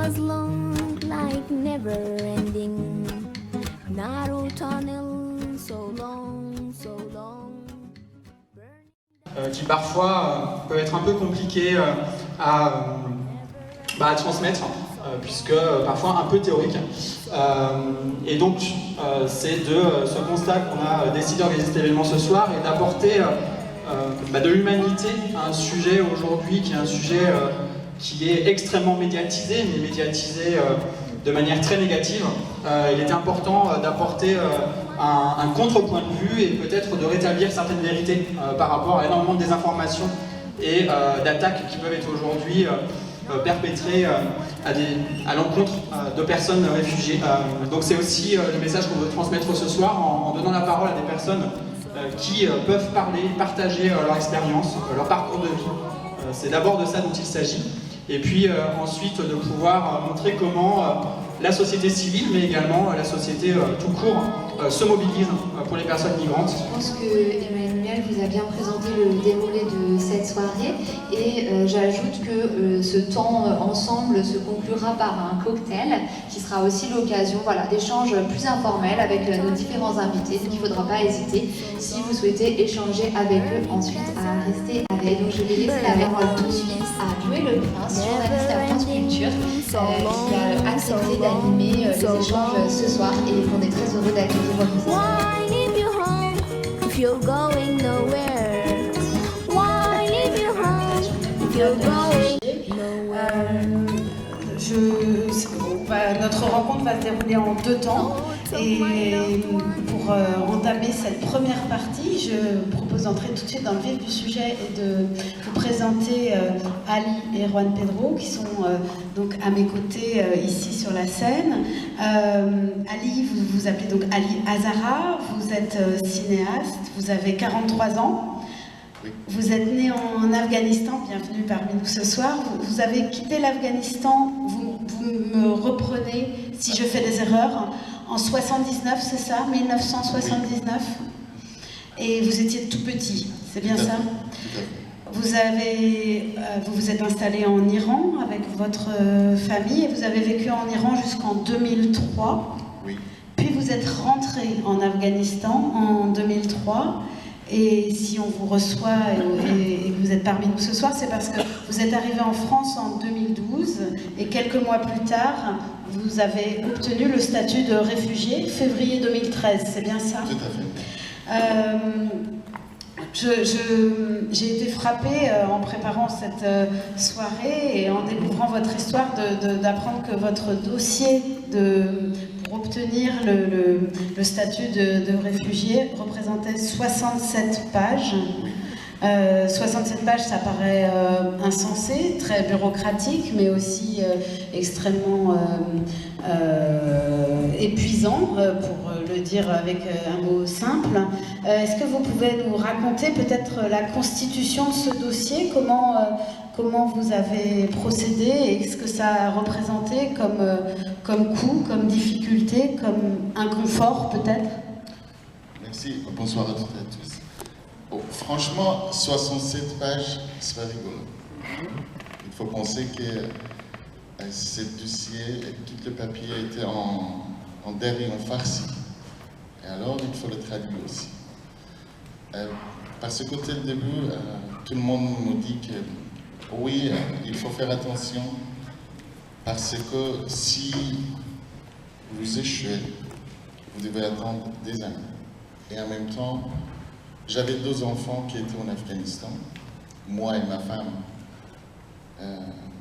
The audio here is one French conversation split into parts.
was long, like never ending. Narrow tunnel, so long, so long. Qui parfois peut être un peu compliqué à transmettre, puisque parfois un peu théorique. Et donc c'est de ce constat qu'on a décidé d'organiser cet événement ce soir et d'apporter de l'humanité à un sujet aujourd'hui qui est un sujet qui est extrêmement médiatisé, mais médiatisé de manière très négative. Il était important d'apporter un contrepoint de vue et peut-être de rétablir certaines vérités par rapport à énormément de désinformation et d'attaques qui peuvent être aujourd'hui perpétrées à l'encontre de personnes réfugiées. Donc c'est aussi le message qu'on veut transmettre ce soir en donnant la parole à des personnes qui peuvent parler, partager leur expérience, leur parcours de vie. C'est d'abord de ça dont il s'agit. Et puis ensuite de pouvoir montrer comment la société civile, mais également la société tout court, se mobilise pour les personnes migrantes. Je pense que Emmanuel vous a bien présenté le déroulé de cette soirée et j'ajoute que ce temps ensemble se conclura par un cocktail qui sera aussi l'occasion d'échanges plus informels avec nos différents invités. Donc il ne faudra pas hésiter si vous souhaitez échanger avec eux ensuite à rester avec. Donc je vais laisser la parole tout de suite à Joël Le Prince, journaliste à France Culture, qui a accepté d'animer les échanges ce soir et qu'on est très heureux d'accueillir. Why leave you home if you're going nowhere? Why leave you home if you're going nowhere? Notre rencontre va se dérouler en 2 temps. Et pour entamer cette première partie, je propose d'entrer tout de suite dans le vif du sujet et de vous présenter Ali et Juan Pedro, qui sont donc à mes côtés ici sur la scène. Ali, vous vous appelez donc Ali Azara, vous êtes cinéaste, vous avez 43 ans. Vous êtes né en Afghanistan, bienvenue parmi nous ce soir. Vous avez quitté l'Afghanistan, vous me reprenez si je fais des erreurs, en 79, c'est ça, 1979. Et vous étiez tout petit, c'est bien ça? Vous vous êtes installé en Iran avec votre famille et vous avez vécu en Iran jusqu'en 2003. Oui. Puis vous êtes rentré en Afghanistan en 2003. Et si on vous reçoit et que vous êtes parmi nous ce soir, c'est parce que vous êtes arrivé en France en 2012 et quelques mois plus tard, vous avez obtenu le statut de réfugié, février 2013, c'est bien ça? Tout à fait. J'ai été frappée en préparant cette soirée et en découvrant votre histoire d'apprendre que votre dossier pour obtenir le statut de réfugié représentait 67 pages. 67 pages, ça paraît insensé, très bureaucratique, mais aussi extrêmement épuisant, pour le dire avec un mot simple. Est-ce que vous pouvez nous raconter peut-être la constitution de ce dossier, comment vous avez procédé et ce que ça a représenté comme coût, comme difficulté, comme inconfort peut-être? Merci, bonsoir à toutes et à tous. Bon, franchement, 67 pages, c'est pas rigolo. Il faut penser que ce dossier, tout le papier était en dari, en farsi. Et alors, il faut le traduire aussi. Parce que dès le début, tout le monde nous dit que oui, il faut faire attention parce que si vous échouez, vous devez attendre des années. Et en même temps, j'avais 2 enfants qui étaient en Afghanistan, moi et ma femme,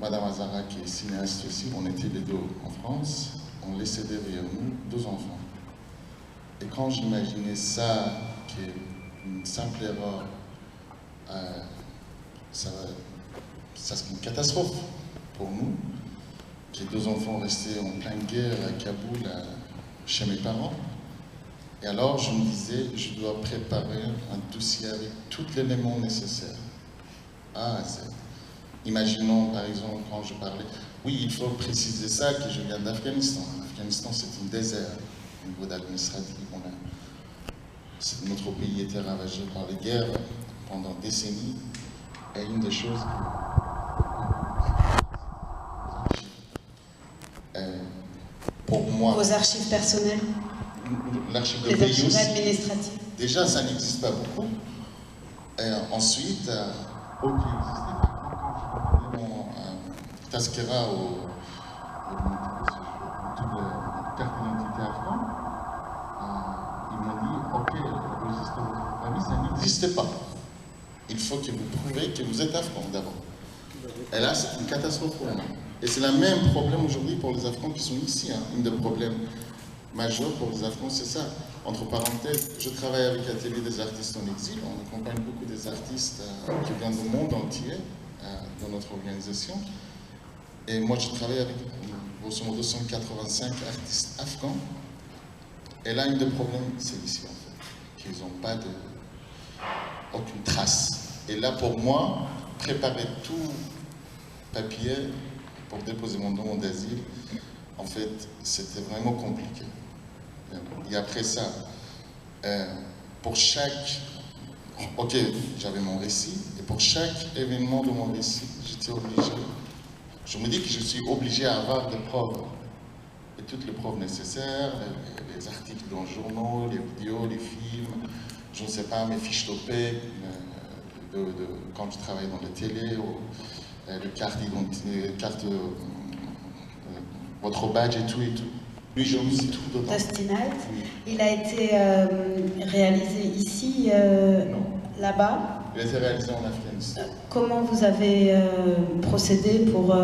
Madame Azara qui est cinéaste aussi, on était les 2 en France, on laissait derrière nous 2 enfants. Et quand j'imaginais ça, qu'une simple erreur, ça serait une catastrophe pour nous, que 2 enfants restaient en pleine guerre à Kaboul, chez mes parents. Et alors, je me disais, je dois préparer un dossier avec tous les éléments nécessaires. Imaginons, par exemple, quand je parlais, oui, il faut préciser ça, que je viens d'Afghanistan. L'Afghanistan, c'est un désert au niveau administratif. Notre pays était ravagé par les guerres pendant des décennies. Et une des choses moi. Vos archives personnelles, L'archive de les pays archives aussi. administratives. Déjà, ça n'existe pas beaucoup. Et ensuite, ok, il existait. Quand je mon Taskera au carte d'identité afghan, ils m'ont dit, ok, le registre de votre famille, ça n'existe pas. Il faut que vous prouviez que vous êtes afghan d'abord. Et là, c'est une catastrophe pour moi. Et c'est le même problème aujourd'hui pour les Afghans qui sont ici. Hein. Un des problèmes majeurs pour les Afghans, c'est ça. Entre parenthèses, je travaille avec l'Atelier des artistes en exil. On accompagne beaucoup des artistes qui viennent du monde entier dans notre organisation. Et moi, je travaille avec, grosso modo, 185 artistes afghans. Et là, un des problèmes, c'est ici, en fait, qu'ils n'ont pas aucune trace. Et là, pour moi, préparer tout papier pour déposer mon demande d'asile, en fait, c'était vraiment compliqué. Et après ça, pour chaque... Ok, j'avais mon récit, et pour chaque événement de mon récit, j'étais obligé... Je me dis que je suis obligé à avoir des preuves. Et toutes les preuves nécessaires, les articles dans les journaux, les vidéos, les films, je ne sais pas, mes fiches d'OP, quand je travaille dans la télé, ou les cartes d'identité, votre badge et tout et tout. Lui, je me suis tout dedans. Dusty Night, il a été réalisé ici, là-bas. Il a été réalisé en Afghanistan. Comment vous avez procédé pour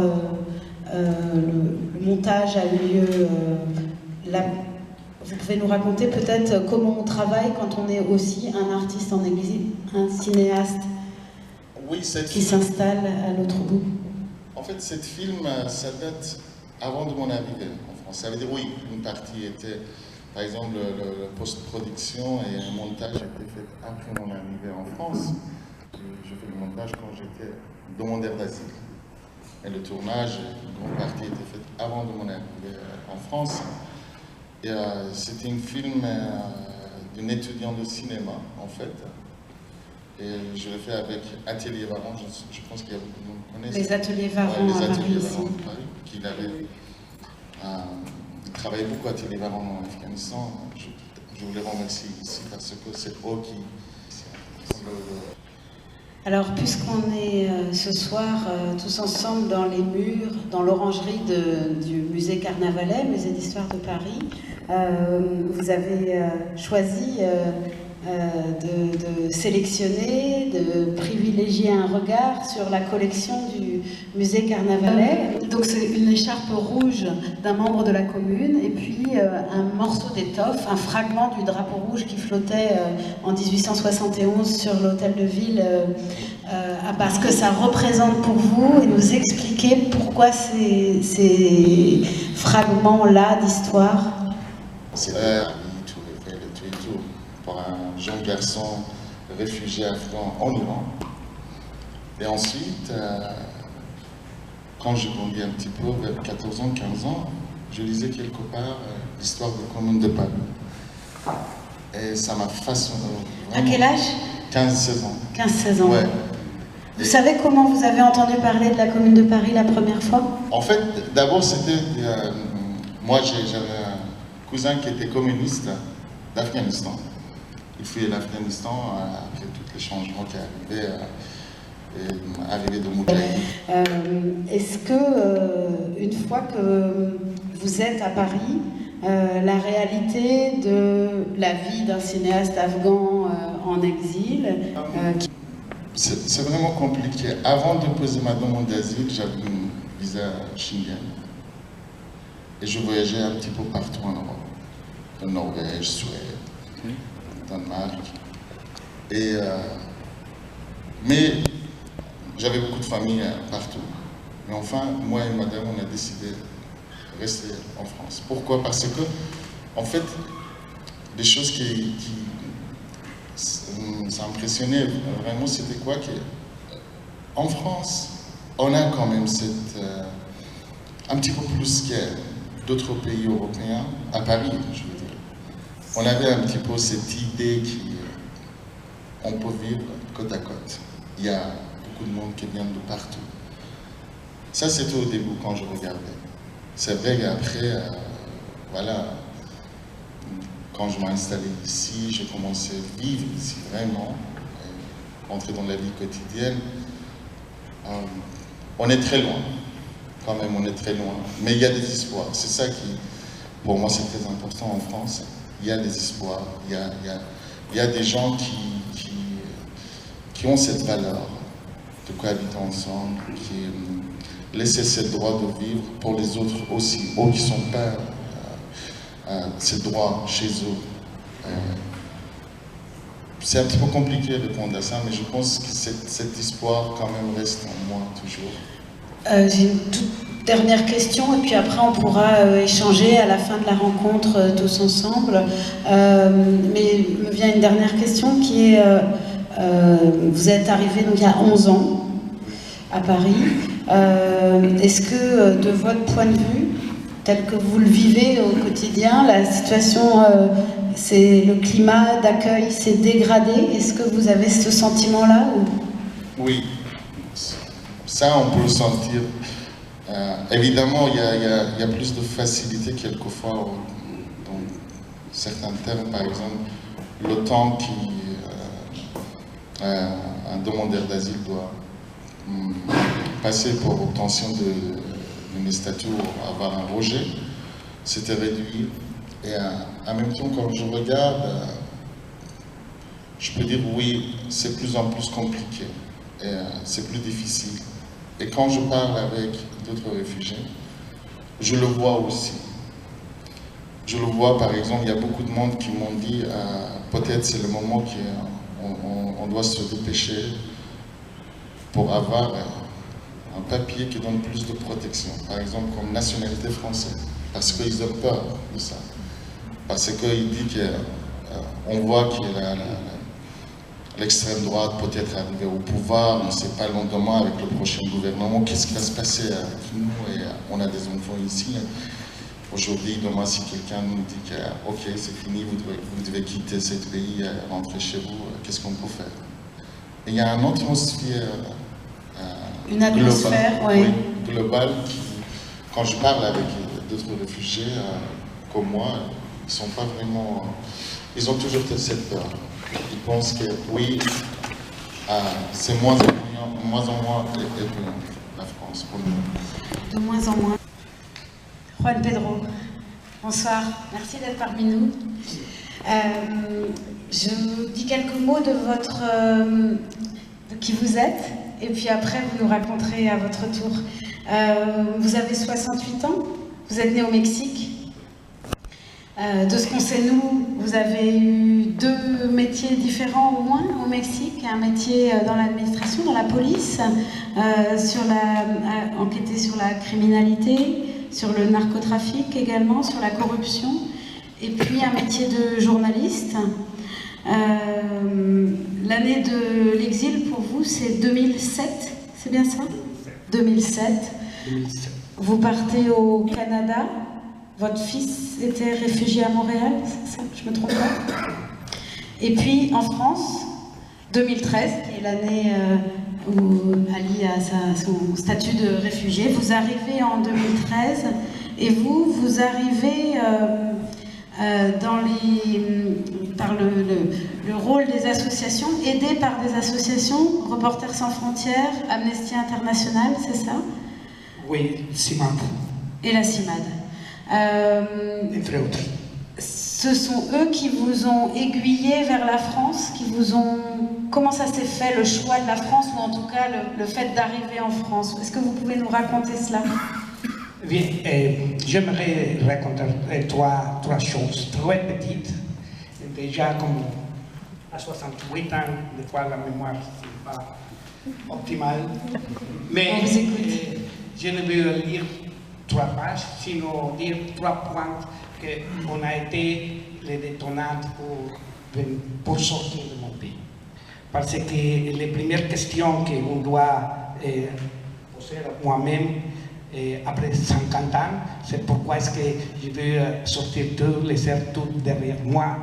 le montage a eu lieu là? Vous pouvez nous raconter peut-être comment on travaille quand on est aussi un artiste en exil, un cinéaste qui s'installe à l'autre bout? En fait, cette film, ça date avant de mon arrivée en France. Ça veut dire, oui, une partie était, par exemple, la post-production et un montage était fait après mon arrivée en France. Je fais le montage quand j'étais demandeur d'asile. Et le tournage, une grande partie était faite avant de mon arrivée en France. Et c'était un film d'un étudiant de cinéma, en fait. Et je l'ai fait avec Atelier Varan, je pense qu'il y a beaucoup de monde qui connaissent. Les Ateliers Varan à Paris ici. Qu'il avait travaillé beaucoup à Atelier Varan en Afghanistan. Je voulais remercier ici parce que c'est eux qui... Alors, puisqu'on est ce soir tous ensemble dans les murs, dans l'orangerie du musée Carnavalet, musée d'histoire de Paris, vous avez choisi de sélectionner, de privilégier un regard sur la collection du musée Carnavalet. Donc c'est une écharpe rouge d'un membre de la commune et puis un morceau d'étoffe, un fragment du drapeau rouge qui flottait en 1871 sur l'hôtel de ville. Parce que ça représente pour vous et nous expliquer pourquoi ces fragments-là d'histoire. C'est tout pour un jeune garçon réfugié afghan en Iran. Et ensuite, quand je grandis un petit peu, vers 14 ans, 15 ans, je lisais quelque part l'histoire de la Commune de Paris. Et ça m'a façonné. À quel âge? 15-16 ans. 15-16 ans. Ouais. Vous savez comment vous avez entendu parler de la Commune de Paris la première fois? En fait, d'abord, c'était... moi, j'avais un cousin qui était communiste d'Afghanistan. Il fuyait l'Afghanistan après tous les changements qui arrivaient de Moudjahidine. Est-ce que, une fois que vous êtes à Paris, la réalité de la vie d'un cinéaste afghan en exil... C'est vraiment compliqué. Avant de poser ma demande d'asile, j'avais une visa Schengen. Et je voyageais un petit peu partout en Europe. En Norvège, Suède, Danemark. Mais j'avais beaucoup de famille partout. Mais enfin, moi et madame, on a décidé de rester en France. Pourquoi? Parce que, en fait, les choses qui ça impressionnait vraiment, c'était quoi? En France, on a quand même un petit peu plus que d'autres pays européens, à Paris, je veux dire. On avait un petit peu cette idée qu'on peut vivre côte à côte. Il y a beaucoup de monde qui vient de partout. Ça, c'était au début quand je regardais. C'est vrai qu'après, voilà, quand je m'ai installé ici, j'ai commencé à vivre ici vraiment, entrer dans la vie quotidienne. On est très loin, quand même, on est très loin. Mais il y a des espoirs. C'est ça qui, pour moi, c'est très important en France. Il y a des espoirs. Il y a des gens qui ont cette valeur de cohabiter ensemble, qui laissent ce droit de vivre pour les autres aussi, eux qui ne sont pas ces droits chez eux. C'est un petit peu compliqué de répondre à ça, mais je pense que cet espoir quand même reste en moi toujours. J'ai une toute dernière question et puis après on pourra échanger à la fin de la rencontre tous ensemble. Mais il me vient une dernière question qui est, vous êtes arrivé donc il y a 11 ans à Paris. Est-ce que de votre point de vue, tel que vous le vivez au quotidien, la situation, le climat d'accueil s'est dégradé? Est-ce que vous avez ce sentiment-là ou... Oui, ça on peut le sentir. Évidemment, il y a plus de facilité quelquefois dans certains termes, par exemple, le temps qu'un demandeur d'asile doit passer pour obtention d'une statue ou avoir un rejet, c'était réduit. Et en même temps, quand je regarde, je peux dire oui, c'est de plus en plus compliqué, et c'est plus difficile. Et quand je parle avec d'autres réfugiés, je le vois aussi. Je le vois, par exemple, il y a beaucoup de monde qui m'ont dit peut-être c'est le moment qu'on doit se dépêcher pour avoir un papier qui donne plus de protection, par exemple comme nationalité française, parce qu'ils ont peur de ça. Parce qu'il dit qu'on voit que l'extrême droite peut être arrivée au pouvoir, on ne sait pas le lendemain avec le prochain gouvernement, qu'est-ce qui va se passer avec nous, et on a des enfants ici. Aujourd'hui, demain, si quelqu'un nous dit que ok, c'est fini, vous devez quitter ce pays, rentrer chez vous, qu'est-ce qu'on peut faire? Et il y a une atmosphère globale qui, quand je parle avec d'autres réfugiés comme moi, ils sont pas vraiment, ils ont toujours cette peur. Ils pensent que oui, c'est moins en moins la France pour nous. De moins en moins. Juan Pedro, bonsoir, merci d'être parmi nous. Je vous dis quelques mots de qui vous êtes, et puis après vous nous raconterez à votre tour. Vous avez 68 ans, vous êtes né au Mexique. De ce qu'on sait, nous, vous avez eu 2 métiers différents au moins au Mexique. Un métier dans l'administration, dans la police, enquêter sur la criminalité, sur le narcotrafic également, sur la corruption, et puis un métier de journaliste. L'année de l'exil pour vous, c'est 2007, c'est bien ça? 2007. Vous partez au Canada. Votre fils était réfugié à Montréal, c'est ça? Je me trompe pas? Et puis en France, 2013, qui est l'année où Ali a son statut de réfugié. Vous arrivez en 2013 et vous arrivez par le rôle des associations, aidé par des associations, Reporters sans frontières, Amnesty International, c'est ça? Oui, CIMAD. Et la CIMAD. Entre autres. Ce sont eux qui vous ont aiguillé vers la France, qui vous ont... Comment ça s'est fait, le choix de la France, ou en tout cas le fait d'arriver en France? Est-ce que vous pouvez nous raconter cela? Bien, j'aimerais raconter trois choses très petites. Déjà, comme à 68 ans, des fois la mémoire n'est pas optimale. Mais je ne veux lire 3 pages, sinon dire 3 points qu'on a été les détonantes pour sortir de mon pays. Parce que les premières questions qu'on doit poser à moi-même après 50 ans, c'est pourquoi est-ce que je veux sortir tout, laisser tout derrière moi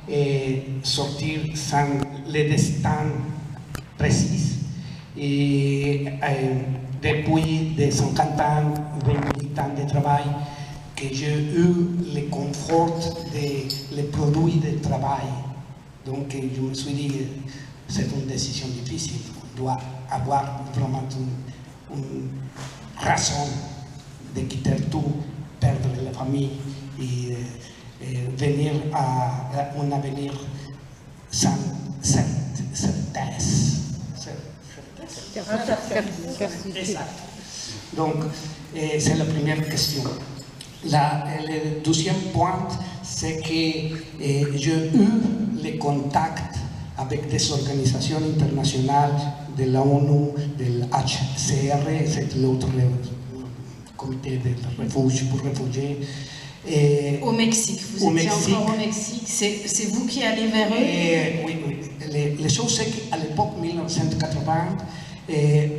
et sortir sans le destin précis. Et depuis des 50 ans, 28 ans de travail, que j'ai eu le confort des produits de travail. Donc je me suis dit, c'est une décision difficile, on doit avoir vraiment une raison de quitter tout, perdre la famille et venir à un avenir sans certesse. Exact. Donc, c'est la première question. Le deuxième point, c'est que j'ai eu les contacts avec des organisations internationales de l'ONU, de l'HCR, c'est l'autre comité de refuge pour réfugiés. Au Mexique, vous étiez encore au Mexique, c'est vous qui allez vers eux? Oui, oui. Les choses, c'est qu'à l'époque 1980,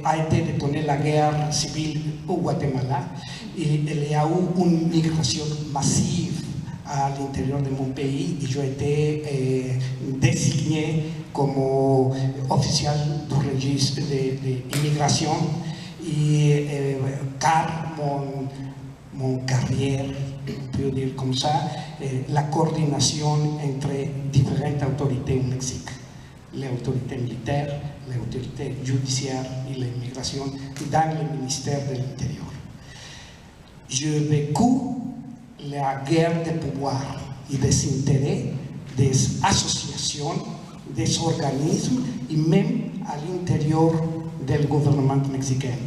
a été détonée la guerre civile au Guatemala et il y a eu une migration massive à l'intérieur de mon pays et j'ai été désigné comme officiel du registre d'immigration car mon carrière, on peut dire comme ça, la coordination entre différentes autorités au Mexique, les autorités militaires, les autorités judiciaires et l'immigration dans le ministère de l'Intérieur. J'ai vécu la guerre de pouvoir et des intérêts des associations, des organismes et même à l'intérieur du gouvernement mexicain,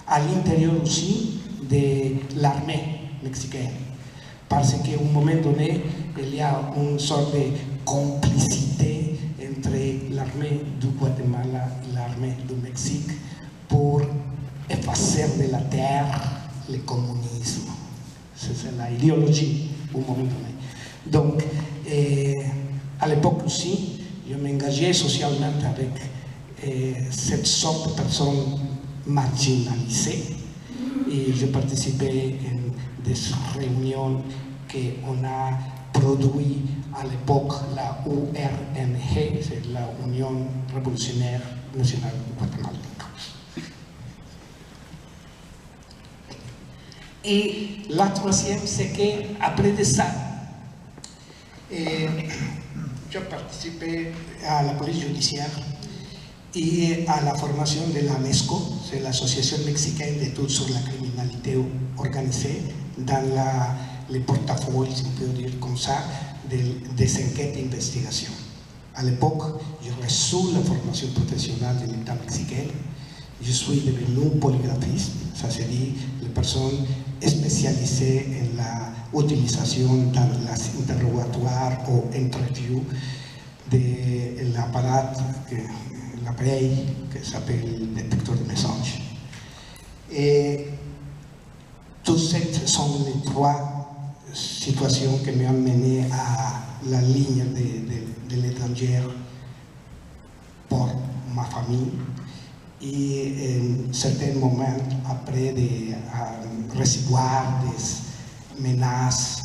à l'intérieur aussi de l'armée mexicaine. Parce qu'à un moment donné, il y a une sorte de complicité entre l'armée du Guatemala et l'armée du Mexique pour effacer de la terre le communisme. C'est l'idéologie au moment donné. Donc, à l'époque aussi, je m'engageais socialement avec cette sorte de personnes marginalisées et je participais à des réunions qu'on a produit à l'époque la URNG, c'est la Union Révolutionnaire Nationale Guatémaltèque. Et la troisième, c'est qu'après de ça, j'ai participé à la police judiciaire et à la formation de l'AMESCO, c'est l'Association mexicaine d'études sur la criminalité organisée, dans les portefeuilles, si on peut dire comme ça, des enquêtes d'investigation. À l'époque, j'ai reçu la formation professionnelle de l'État mexicain. Je suis devenu polygraphiste, ça se dit les personnes spécialisées en l'utilisation dans les interrogatoires ou interviews de l'appareil qui s'appelle détecteur de messages. Et toutes ces sont les trois situations qui m'ont mené à la ligne de l'étranger pour ma famille. Et en certains moments, après de recevoir des menaces,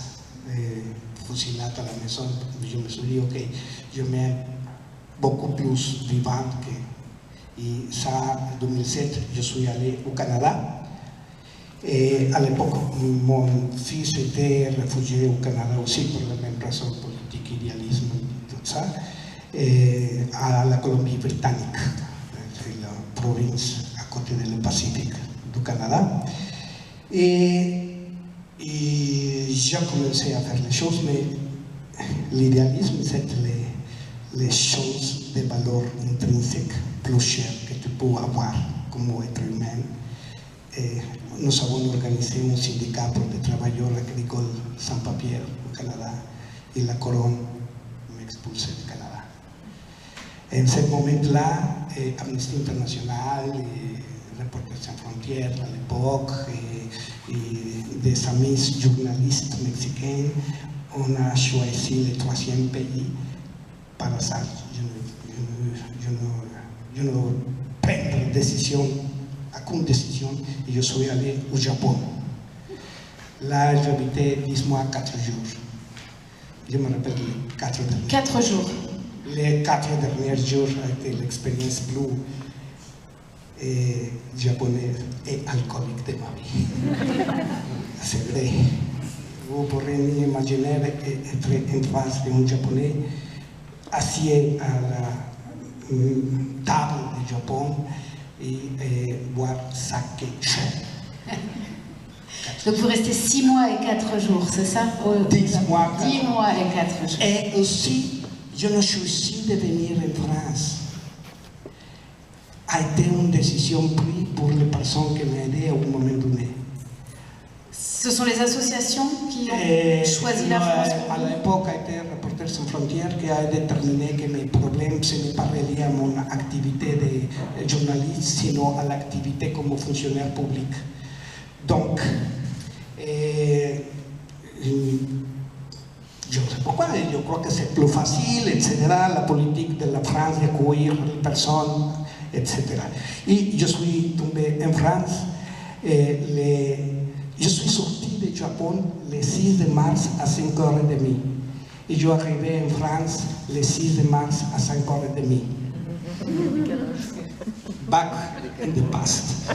fusillades à la maison, je me suis dit, ok, je m'aime beaucoup plus vivante que... Et ça, en 2007, je suis allé au Canada. Et à l'époque, mon fils était réfugié au Canada aussi pour la même raison politique, idéalisme et tout ça, et à la Colombie-Britannique. Province à côté du Pacifique du Canada. Et j'ai commencé à faire les choses, mais l'idéalisme, c'est les choses de valeur intrinsèque plus chères que tu peux avoir comme être humain. Et nous avons organisé un syndicat pour les travailleurs agricoles sans papier au Canada et la couronne m'expulsait du Canada. En ce moment-là, Amnesty International, Reporters sans frontières à l'époque, et des amis journalistes mexicains, on a choisi le troisième pays par hasard. Je ne prends de décision, aucune décision, et je suis allé au Japon. Là, j'habitais 10 mois, 4 jours. Je me rappelle les 4 derniers. 4 jours. Les 4 derniers jours a été l'expérience plus japonaise et alcoolique de ma vie. C'est vrai. vous pourrez imaginer être en face d'un Japonais assis à la table du Japon et boire sake chaud. Donc vous restez 6 mois et 4 jours, c'est ça? 10 mois. 10 mois et 4 jours. Et aussi, je me suis de venir en France. A été une décision prise pour les personnes qui m'aidaient à un moment donné. Ce sont les associations qui ont choisi la France pour À vous? l'époque, a été Reporters sans frontières qui a déterminé que mes problèmes, ce n'est pas relié à mon activité de journaliste, sinon à l'activité comme fonctionnaire public. Donc, je ne sais pourquoi, je crois que c'est plus facile, etc. La politique de la France d'accueillir les personnes, etc. Et je suis tombé en France, je suis sorti du Japon le 6 de mars à 5h30. Et je suis arrivé en France le 6 de mars à 5h30. Back in the past.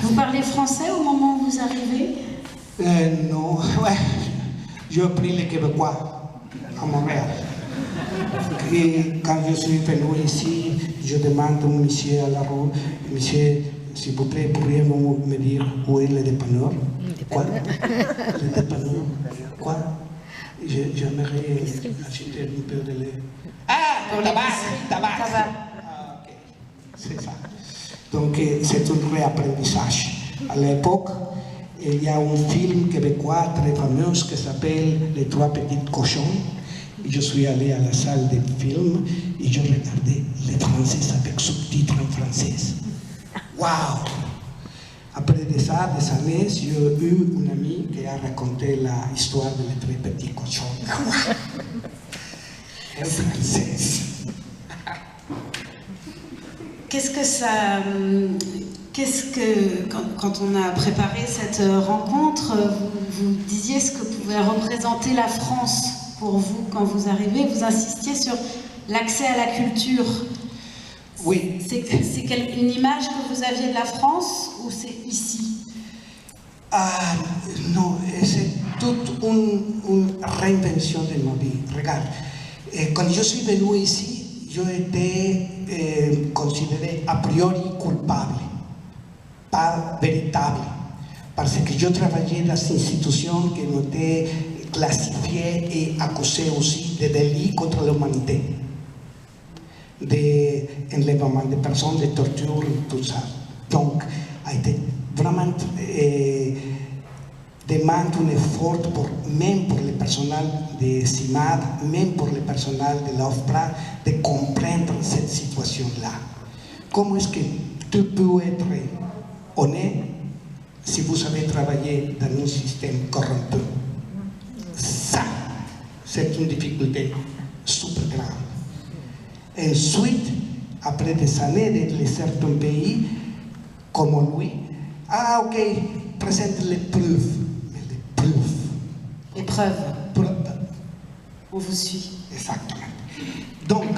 Vous parlez français au moment où vous arrivez? Non, ouais. J'ai appris le québécois à Montréal. Et quand je suis venu ici, je demande au monsieur à la rue, monsieur, s'il vous plaît, pourriez-vous me dire où est le dépanneur? Quoi? Le dépanneur? Quoi? J'aimerais acheter un peu de lait. Ah, pour tabac! Ah, ok. C'est ça. Donc, c'est un réapprentissage. À l'époque, il y a un film québécois très fameux qui s'appelle Les Trois Petits Cochons. Et je suis allé à la salle de film et je regardais les Français avec sous-titres en français. Waouh! Après de ça, des années, j'ai eu une amie qui a raconté l'histoire de Les Trois Petits Cochons. En français. Quand on a préparé cette rencontre, vous disiez ce que pouvait représenter la France pour vous quand vous arrivez. Vous insistiez sur l'accès à la culture. Oui. C'est une image que vous aviez de la France ou c'est ici? Ah, non, c'est toute une réinvention de ma vie. Regarde, quand je suis venu ici, j'ai été considéré a priori coupable, pas véritable, parce que je travaillais dans une institution qui m'était classifiée et accusée aussi de délits contre l'humanité, d'enlèvement de personnes, de torture, tout ça. Donc, a été vraiment demande un effort même pour le personnel de CIMAD, même pour le personnel de l'OFPRA, de comprendre cette situation-là. Comment est-ce que tu peux être honnête si vous avez travaillé dans un système corrompu? Ça, c'est une difficulté super grave. Ensuite, après des années de certains pays, comme lui, ah ok, présente les preuves. Mais les preuves. Les preuves. On vous suit. Exactement. Donc,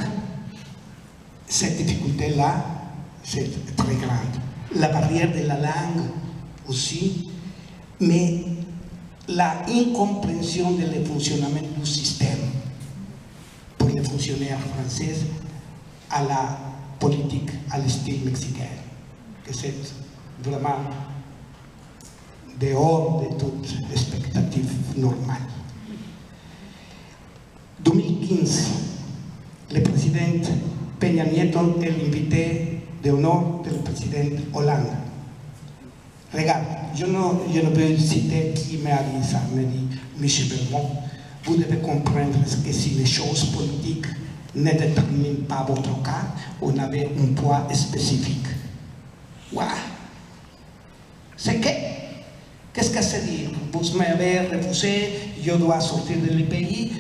cette difficulté-là, c'est très grande. La barrière de la langue aussi, mais la incompréhension du fonctionnement du système pour les fonctionnaires français à la politique, à l'style mexicain, que c'est vraiment dehors de toute expectative normale. 2015, le président Peña Nieto est l'invité d'honneur du président Hollande. Regarde, je ne peux citer qui m'a dit ça, me dit Michel Belmont, vous devez comprendre que si les choses politiques ne déterminent pas votre cas, on avait un poids spécifique. Voilà. C'est que, qu'est-ce que ça dit? Vous m'avez refusé, je dois sortir du pays.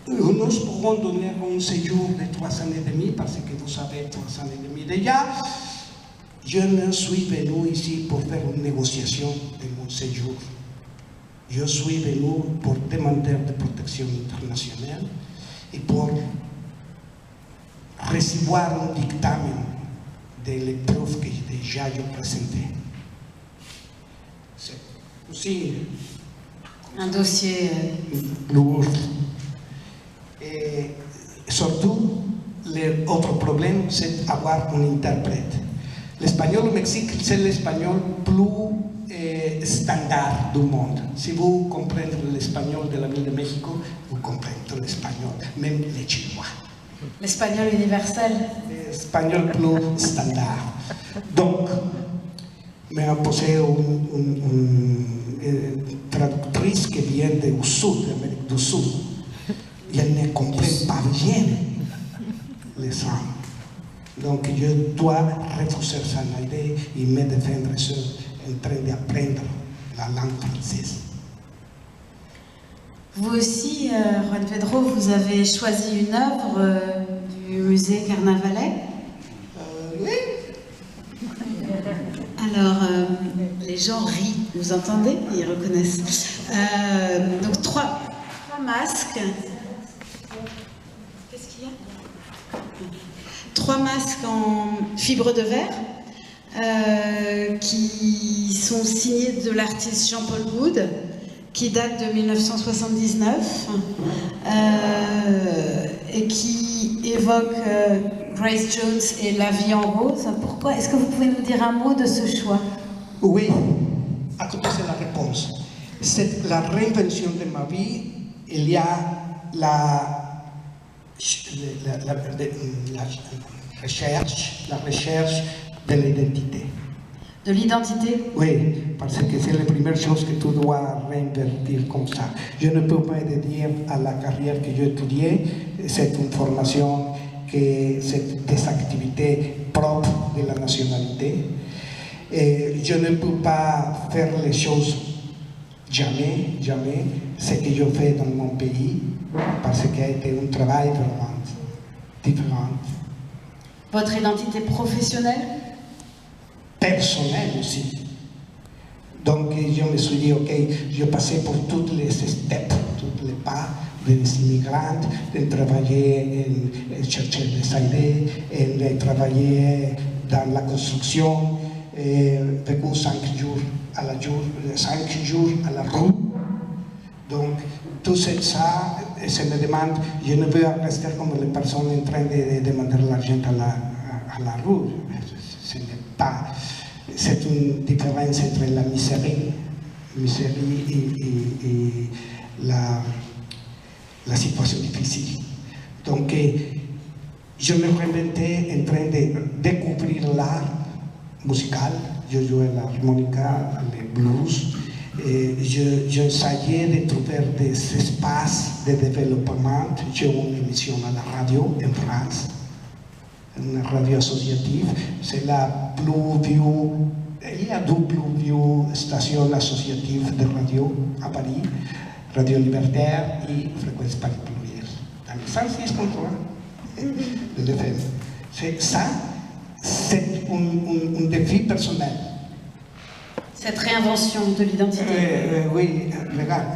Nous pourrons donner un séjour de 3 ans et demi, parce que vous savez, 3 ans et demi déjà. Je ne suis venu ici pour faire une négociation de mon séjour. Je suis venu pour demander de protection internationale et pour recevoir un dictamen de l'épreuve que déjà je présentais. aussi Un dossier lourd. Et surtout, l'autre problème, c'est avoir un interprète. L'espagnol au Mexique, c'est l'espagnol plus standard du monde. Si vous comprenez l'espagnol de la ville de Mexico, vous comprenez l'espagnol, même les Chinois. l'espagnol universel. L'espagnol plus standard. Donc, me ha posé une traductrice qui vient du sud, de l'Amérique du Sud. Et elle ne comprend pas bien les langues. Donc, je dois refuser son idée et me défendre en train d'apprendre la langue française. Vous aussi, Juan Pedro, vous avez choisi une œuvre du musée Carnavalet. Oui. Alors, les gens rient, vous entendez? Ils reconnaissent. Donc, trois masques. Qu'est-ce qu'il y a? 3 masques en fibre de verre qui sont signés de l'artiste Jean-Paul Goude, qui date de 1979 et qui évoque Grace Jones et La vie en rose. Pourquoi? Est-ce que vous pouvez nous dire un mot de ce choix? Oui, à côté c'est la réponse. C'est la réinvention de ma vie. Il y a la recherche de l'identité. De l'identité? Oui, parce que c'est la première chose que tu dois réinvertir comme ça. Je ne peux pas dire à la carrière que j'ai étudiée, c'est une formation, que c'est des activités propres de la nationalité. Et je ne peux pas faire les choses jamais, ce que je fais dans mon pays, parce qu'il a été un travail vraiment différent. Votre identité professionnelle? Personnelle aussi. Donc je me suis dit, ok, je passais pour toutes les steps, tous les pas des immigrants, de travailler, chercher des idées, de travailler dans la construction, vécu 5 jours à la rue. Donc tout ça, se me demande, je ne veux rester comme les personnes en train de demander l'argent à la rue. Ce n'est pas. C'est une différence entre la misérie et la situation difficile. Donc, je me réinventais en train de découvrir l'art musical. Je jouais l'harmonica, le blues. J'essayais de trouver des espaces de développement. J'ai une émission à la radio en France, une radio associative. C'est la plus vieille, il y a 2 plus vieilles stations associatives de radio à Paris, Radio Libertaire et Fréquence Paris Pluriel. Dans 106.3 de l'FM. Ça, c'est un défi personnel. Cette réinvention de l'identité. Oui, regarde,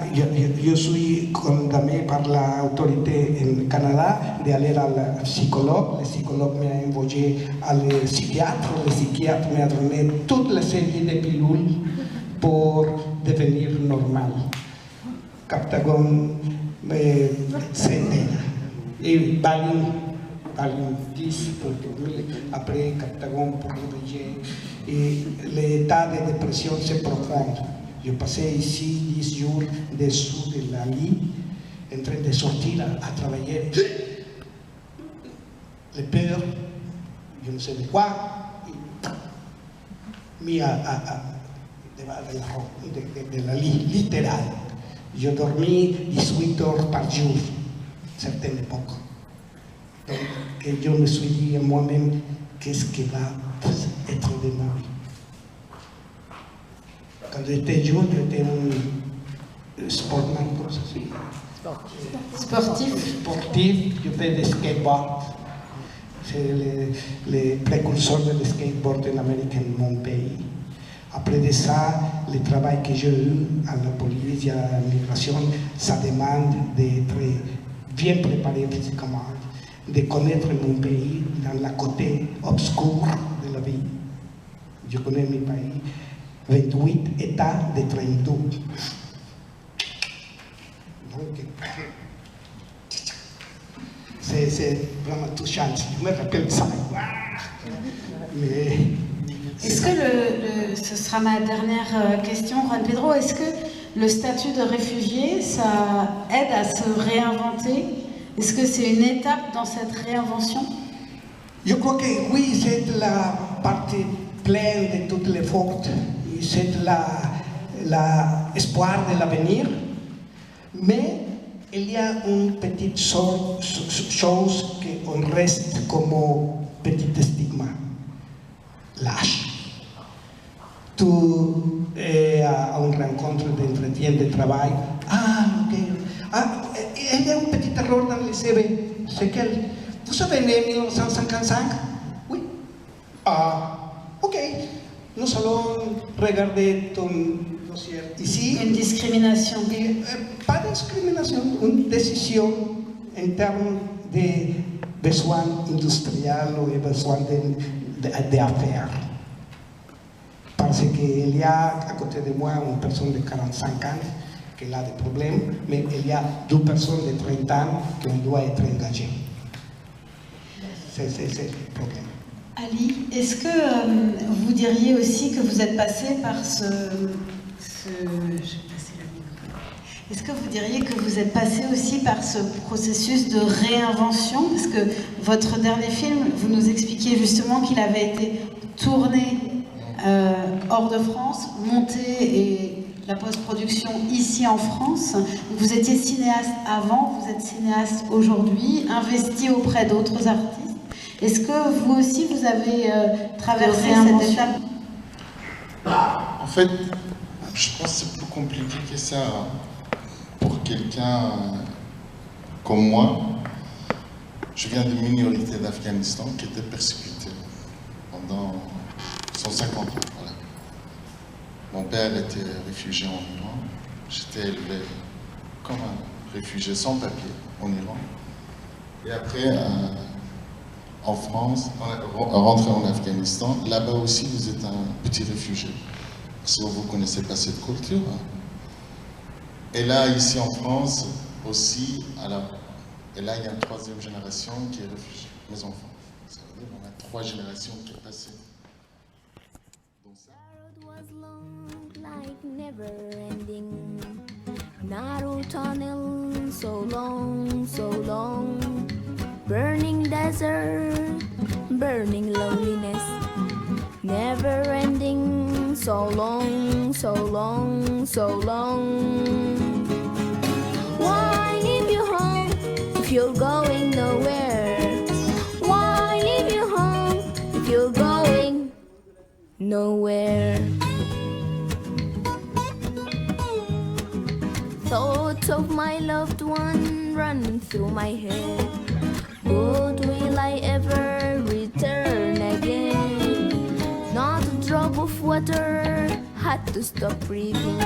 je suis condamné par l'autorité au Canada d'aller à la psychologue. Le psychologue m'a envoyé à le psychiatre. Le psychiatre m'a donné toute la série de pilules pour devenir normal. Captagon, c'est et Valium 10 pour dormir, après Captagon pour réveiller. Et l'état de dépression, c'est profond. Je passais ici 10 jours dessous de la lit, en train de sortir à travailler. Les peurs, je ne sais de quoi, mis de la lit, littéral. Je dormis 18 heures par jour, à certaines époques. Donc, et je me suis dit à moi-même, qu'est-ce qui va être de ma vie? Quand j'étais jeune, j'étais un sportman, comment ça se dit? Sportif, je fais des skateboards. C'est les précurseurs de skateboard en Amérique, en mon pays. Après de ça, le travail que j'ai eu à la police et à l'immigration, ça demande d'être bien préparé physiquement, de connaître mon pays dans la côté obscure de la vie. Je connais mon pays, 28 États de 32. Donc, c'est vraiment touchant. Je me rappelle ça. Mais Est-ce que ce sera ma dernière question, Juan Pedro, est-ce que le statut de réfugié, ça aide à se réinventer? Est-ce que c'est une étape dans cette réinvention? je crois que oui, c'est la partie pleine de toutes les fautes, c'est l'espoir de l'avenir, mais il y a une petite chose qu'on reste comme petit stigma, l'âge. Tu es à une rencontre d'entretien de travail, ok, il y a un petit erreur dans le CV, c'est que vous avez né en 1955? Oui. Ok, nous allons regarder ton dossier ici. Une discrimination. Pas de discrimination, une décision en termes de besoins industriels ou de besoins d'affaires. Parce qu'il y a à côté de moi une personne de 45 ans qui a des problèmes, mais il y a 2 personnes de 30 ans qui doivent être engagées. C'est le problème. Ali, est-ce que vous diriez aussi que vous êtes passé par Est-ce que vous diriez que vous êtes passé aussi par ce processus de réinvention? Parce que votre dernier film, vous nous expliquiez justement qu'il avait été tourné hors de France, monté et la post-production ici en France. Vous étiez cinéaste avant, vous êtes cinéaste aujourd'hui, investi auprès d'autres artistes. Est-ce que vous aussi, vous avez traversé cette étape? En fait, je pense que c'est plus compliqué que ça pour quelqu'un comme moi. Je viens d'une minorité d'Afghanistan qui était persécutée pendant 150 ans. Voilà. Mon père était réfugié en Iran. J'étais élevé comme un réfugié sans papier en Iran. Et après, en France, rentré en Afghanistan, là-bas aussi vous êtes un petit réfugié. Parce que vous ne connaissez pas cette culture. Et là, ici en France, aussi, et là il y a une 3e génération qui est réfugiée, mes enfants. Ça veut dire qu'on a 3 générations qui sont passées. The road was long, like never ending. Narrow tunnel, so long, so long. Burning desert, burning loneliness. Never ending, so long, so long, so long. Why leave you home if you're going nowhere? Why leave you home if you're going nowhere? Thoughts of my loved one run through my head. But will I ever return again? Not a drop of water, had to stop breathing.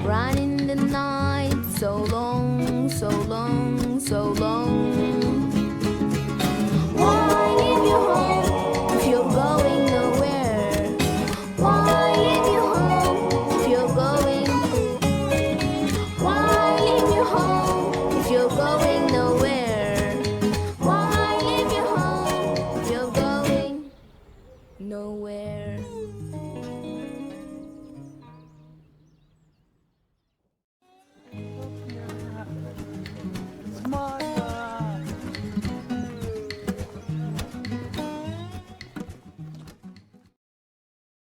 Run in the night, so long, so long, so long. Why leave you home if you're going nowhere? Why leave you home if you're going? Why leave you home if you're going nowhere? Why leave you home if you're going nowhere?